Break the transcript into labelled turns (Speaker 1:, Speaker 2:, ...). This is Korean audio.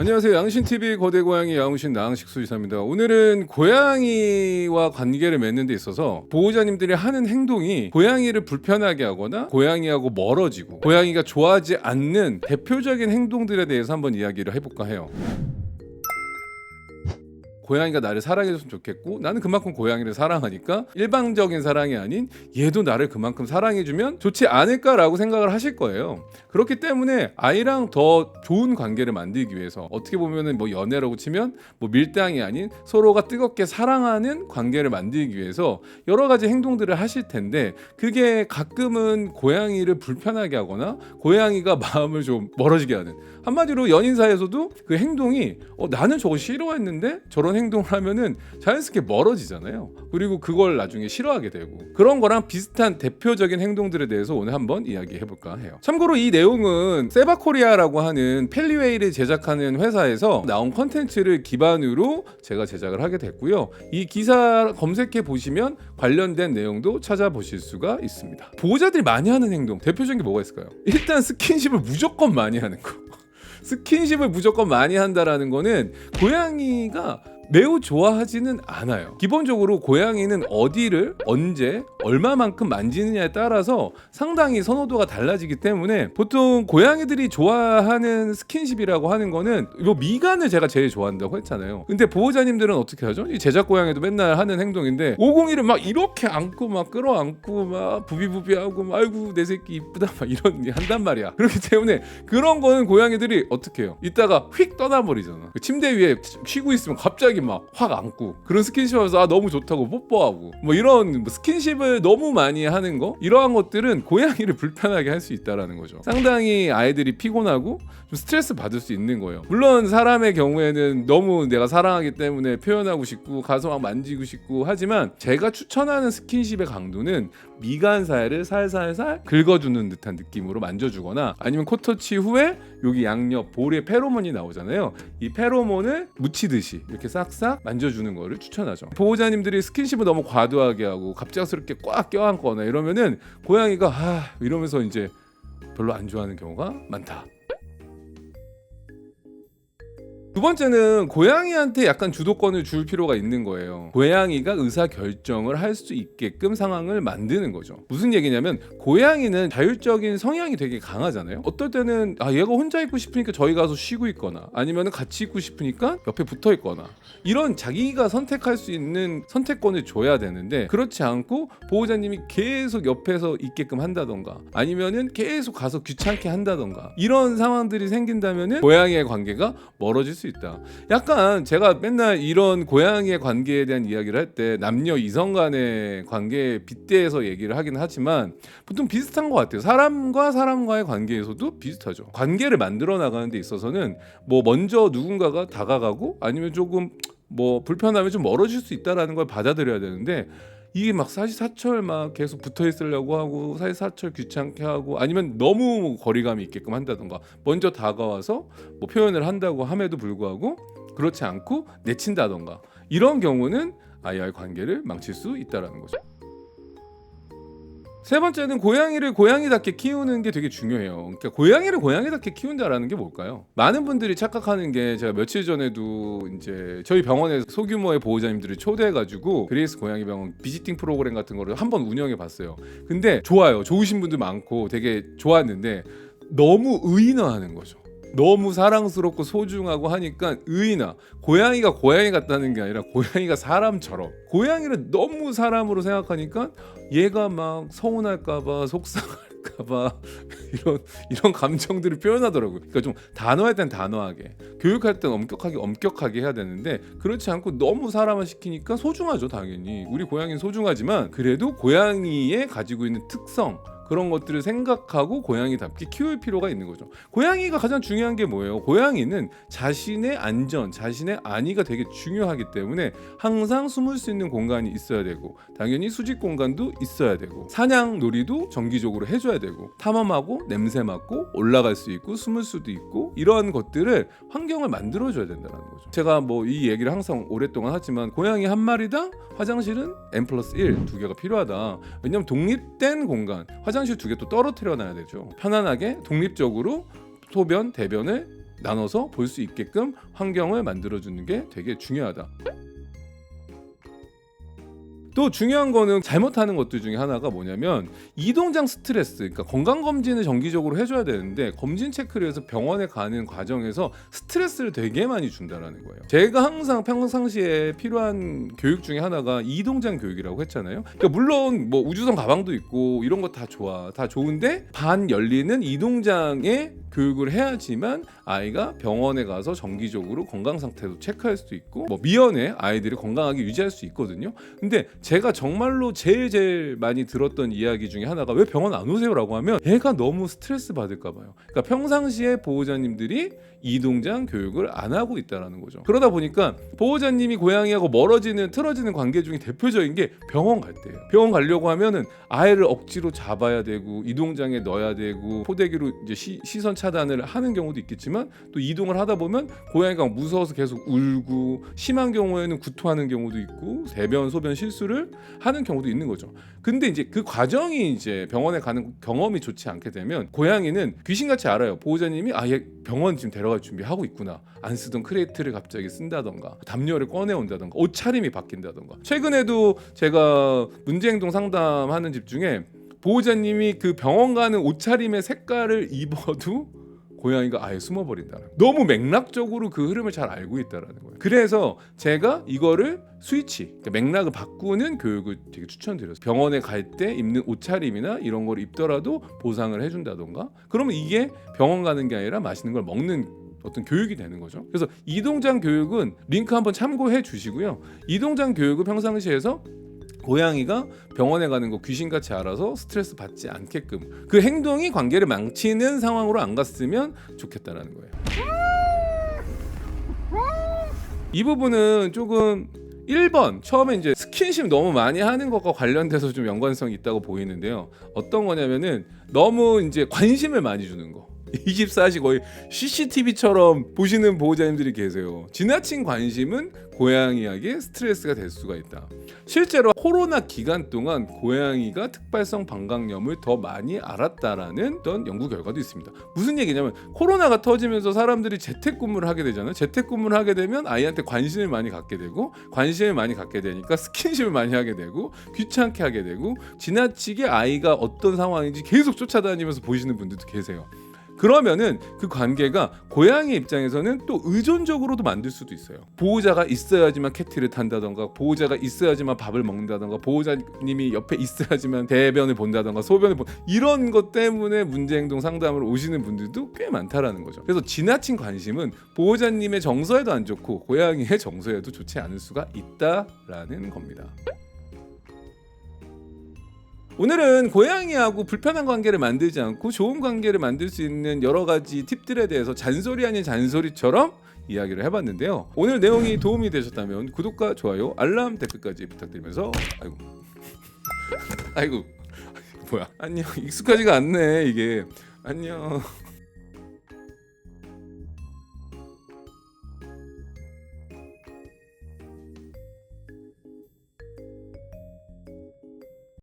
Speaker 1: 안녕하세요. 양신TV 거대고양이 야옹신 나항식 수의사입니다. 오늘은 고양이와 관계를 맺는 데 있어서 보호자님들이 하는 행동이 고양이를 불편하게 하거나 고양이하고 멀어지고 고양이가 좋아하지 않는 대표적인 행동들에 대해서 한번 이야기를 해볼까 해요. 고양이가 나를 사랑해줬으면 좋겠고 나는 그만큼 고양이를 사랑하니까 일방적인 사랑이 아닌 얘도 나를 그만큼 사랑해주면 좋지 않을까라고 생각을 하실 거예요. 그렇기 때문에 아이랑 더 좋은 관계를 만들기 위해서 어떻게 보면은 뭐 연애라고 치면 뭐 밀당이 아닌 서로가 뜨겁게 사랑하는 관계를 만들기 위해서 여러 가지 행동들을 하실 텐데 그게 가끔은 고양이를 불편하게 하거나 고양이가 마음을 좀 멀어지게 하는, 한마디로 연인 사이에서도 그 행동이 나는 저거 싫어했는데 저런 행동을 하면은 자연스럽게 멀어지잖아요. 그리고 그걸 나중에 싫어하게 되고, 그런 거랑 비슷한 대표적인 행동들에 대해서 오늘 한번 이야기해 볼까 해요. 참고로 이 내용은 세바코리아라고 하는 펠리웨이를 제작하는 회사에서 나온 컨텐츠를 기반으로 제가 제작을 하게 됐고요. 이 기사 검색해 보시면 관련된 내용도 찾아보실 수가 있습니다. 보호자들이 많이 하는 행동, 대표적인 게 뭐가 있을까요? 일단 스킨십을 무조건 많이 하는 거. 스킨십을 무조건 많이 한다라는 거는 고양이가 매우 좋아하지는 않아요. 기본적으로 고양이는 어디를 언제 얼마만큼 만지느냐에 따라서 상당히 선호도가 달라지기 때문에 보통 고양이들이 좋아하는 스킨십이라고 하는 거는 뭐 미간을 제가 제일 좋아한다고 했잖아요. 근데 보호자님들은 어떻게 하죠? 이 제작 고양이도 맨날 하는 행동인데 501을 막 이렇게 안고 막 끌어안고 막 부비부비하고 막 아이고 내 새끼 이쁘다 막 이런 한단 말이야. 그렇기 때문에 그런 거는 고양이들이 어떻게 해요? 이따가 휙 떠나버리잖아. 그 침대 위에 쉬고 있으면 갑자기 막 확 안고 그런 스킨십하면서 너무 좋다고 뽀뽀하고 뭐 이런 스킨십을 너무 많이 하는 거, 이러한 것들은 고양이를 불편하게 할 수 있다라는 거죠. 상당히 아이들이 피곤하고 좀 스트레스 받을 수 있는 거예요. 물론 사람의 경우에는 너무 내가 사랑하기 때문에 표현하고 싶고 가서 막 만지고 싶고 하지만 제가 추천하는 스킨십의 강도는 미간 사이를 살살살 긁어주는 듯한 느낌으로 만져주거나 아니면 코터치 후에 여기 양옆 볼에 페로몬이 나오잖아요. 이 페로몬을 묻히듯이 이렇게 싹싹 만져주는 거를 추천하죠. 보호자님들이 스킨십을 너무 과도하게 하고 갑작스럽게 꽉 껴안거나 이러면은 고양이가 이러면서 이제 별로 안 좋아하는 경우가 많다. 두 번째는 고양이한테 약간 주도권을 줄 필요가 있는 거예요. 고양이가 의사 결정을 할 수 있게끔 상황을 만드는 거죠. 무슨 얘기냐면 고양이는 자율적인 성향이 되게 강하잖아요. 어떨 때는 얘가 혼자 있고 싶으니까 저희 가서 쉬고 있거나 아니면 같이 있고 싶으니까 옆에 붙어 있거나, 이런 자기가 선택할 수 있는 선택권을 줘야 되는데 그렇지 않고 보호자님이 계속 옆에서 있게끔 한다던가 아니면은 계속 가서 귀찮게 한다던가 이런 상황들이 생긴다면은 고양이의 관계가 멀어질 수 있다. 약간 제가 맨날 이런 고양이의 관계에 대한 이야기를 할 때 남녀 이성 간의 관계에 빗대서 얘기를 하긴 하지만 보통 비슷한 것 같아요. 사람과 사람과의 관계에서도 비슷하죠. 관계를 만들어 나가는 데 있어서는 뭐 먼저 누군가가 다가가고 아니면 조금 뭐 불편하면 좀 멀어질 수 있다라는 걸 받아들여야 되는데, 이게 막 사시사철 막 계속 붙어 있으려고 하고 사시사철 귀찮게 하고 아니면 너무 거리감이 있게끔 한다던가 먼저 다가와서 뭐 표현을 한다고 함에도 불구하고 그렇지 않고 내친다던가 이런 경우는 아이와의 관계를 망칠 수 있다라는 거죠. 세 번째는 고양이를 고양이답게 키우는 게 되게 중요해요. 그러니까 고양이를 고양이답게 키운다라는 게 뭘까요? 많은 분들이 착각하는 게, 제가 며칠 전에도 이제 저희 병원에 소규모의 보호자님들을 초대해가지고 그레이스 고양이 병원 비지팅 프로그램 같은 거를 한번 운영해 봤어요. 근데 좋아요. 좋으신 분들 많고 되게 좋았는데 너무 의인화하는 거죠. 너무 사랑스럽고 소중하고 하니까 의인화, 고양이가 고양이 같다는 게 아니라 고양이가 사람처럼, 고양이를 너무 사람으로 생각하니까 얘가 막 서운할까봐 속상할까봐 이런 감정들을 표현하더라고요. 그러니까 좀 단호할 땐 단호하게, 교육할 땐 엄격하게 해야 되는데 그렇지 않고 너무 사람화 시키니까 소중하죠. 당연히 우리 고양이는 소중하지만 그래도 고양이의 가지고 있는 특성, 그런 것들을 생각하고 고양이답게 키울 필요가 있는 거죠. 고양이가 가장 중요한 게 뭐예요? 고양이는 자신의 안전, 자신의 안위가 되게 중요하기 때문에 항상 숨을 수 있는 공간이 있어야 되고 당연히 수직 공간도 있어야 되고 사냥 놀이도 정기적으로 해줘야 되고 탐험하고 냄새 맡고 올라갈 수 있고 숨을 수도 있고 이러한 것들을 환경을 만들어줘야 된다는 거죠. 제가 뭐 이 얘기를 항상 오랫동안 하지만 고양이 한 마리당 화장실은 N+1 두 개가 필요하다. 왜냐면 독립된 공간, 화장실 두 개 또 떨어뜨려 놔야 되죠. 편안하게 독립적으로 소변, 대변을 나눠서 볼 수 있게끔 환경을 만들어주는 게 되게 중요하다. 또 중요한 거는 잘못하는 것들 중에 하나가 뭐냐면 이동장 스트레스, 그러니까 건강검진을 정기적으로 해줘야 되는데 검진 체크를 해서 병원에 가는 과정에서 스트레스를 되게 많이 준다라는 거예요. 제가 항상 평상시에 필요한 교육 중에 하나가 이동장 교육이라고 했잖아요. 그러니까 물론 뭐 우주선 가방도 있고 이런 거 다 좋아, 다 좋은데 반 열리는 이동장에 교육을 해야지만 아이가 병원에 가서 정기적으로 건강 상태도 체크할 수도 있고 뭐 미연에 아이들이 건강하게 유지할 수 있거든요. 근데 제가 정말로 제일 많이 들었던 이야기 중에 하나가 왜 병원 안 오세요라고 하면 애가 너무 스트레스 받을까 봐요. 그러니까 평상시에 보호자님들이 이동장 교육을 안 하고 있다라는 거죠. 그러다 보니까 보호자님이 고양이하고 멀어지는 틀어지는 관계 중에 대표적인 게 병원 갈 때예요. 병원 가려고 하면은 아이를 억지로 잡아야 되고 이동장에 넣어야 되고 포대기로 이제 시선 차단을 하는 경우도 있겠지만 또 이동을 하다 보면 고양이가 무서워서 계속 울고 심한 경우에는 구토하는 경우도 있고 대변 소변 실수를 하는 경우도 있는 거죠. 근데 이제 그 과정이 이제 병원에 가는 경험이 좋지 않게 되면 고양이는 귀신같이 알아요. 보호자님이 얘 병원 지금 데려갈 준비하고 있구나. 안 쓰던 크레이트를 갑자기 쓴다던가 담요를 꺼내온다던가 옷차림이 바뀐다던가. 최근에도 제가 문제행동 상담하는 집 중에 보호자님이 그 병원 가는 옷차림의 색깔을 입어도 고양이가 아예 숨어버린다는, 너무 맥락적으로 그 흐름을 잘 알고 있다라는 거예요. 그래서 제가 이거를 스위치, 그러니까 맥락을 바꾸는 교육을 되게 추천드려요. 병원에 갈 때 입는 옷차림이나 이런 걸 입더라도 보상을 해준다던가. 그러면 이게 병원 가는 게 아니라 맛있는 걸 먹는 어떤 교육이 되는 거죠. 그래서 이동장 교육은 링크 한번 참고해 주시고요. 이동장 교육은 평상시에서 고양이가 병원에 가는 거 귀신같이 알아서 스트레스 받지 않게끔 그 행동이 관계를 망치는 상황으로 안 갔으면 좋겠다라는 거예요. 이 부분은 조금 1번 처음에 이제 스킨십 너무 많이 하는 것과 관련돼서 좀 연관성이 있다고 보이는데요. 어떤 거냐면은 너무 이제 관심을 많이 주는 거. 24시 거의 CCTV처럼 보시는 보호자님들이 계세요. 지나친 관심은 고양이에게 스트레스가 될 수가 있다. 실제로 코로나 기간 동안 고양이가 특발성 방광염을 더 많이 앓았다라는 어떤 연구 결과도 있습니다. 무슨 얘기냐면 코로나가 터지면서 사람들이 재택근무를 하게 되잖아요. 재택근무를 하게 되면 아이한테 관심을 많이 갖게 되고 관심을 많이 갖게 되니까 스킨십을 많이 하게 되고 귀찮게 하게 되고 지나치게 아이가 어떤 상황인지 계속 쫓아다니면서 보시는 분들도 계세요. 그러면은 그 관계가 고양이 입장에서는 또 의존적으로도 만들 수도 있어요. 보호자가 있어야지만 캣티를 탄다던가, 보호자가 있어야지만 밥을 먹는다던가, 보호자님이 옆에 있어야지만 대변을 본다던가, 소변을 이런 것 때문에 문제행동 상담으로 오시는 분들도 꽤 많다라는 거죠. 그래서 지나친 관심은 보호자님의 정서에도 안 좋고 고양이의 정서에도 좋지 않을 수가 있다라는 겁니다. 오늘은 고양이하고 불편한 관계를 만들지 않고 좋은 관계를 만들 수 있는 여러 가지 팁들에 대해서 잔소리 아닌 잔소리처럼 이야기를 해봤는데요. 오늘 내용이 도움이 되셨다면 구독과 좋아요, 알람, 댓글까지 부탁드리면서 아이고 뭐야, 안녕. 익숙하지가 않네 이게. 안녕.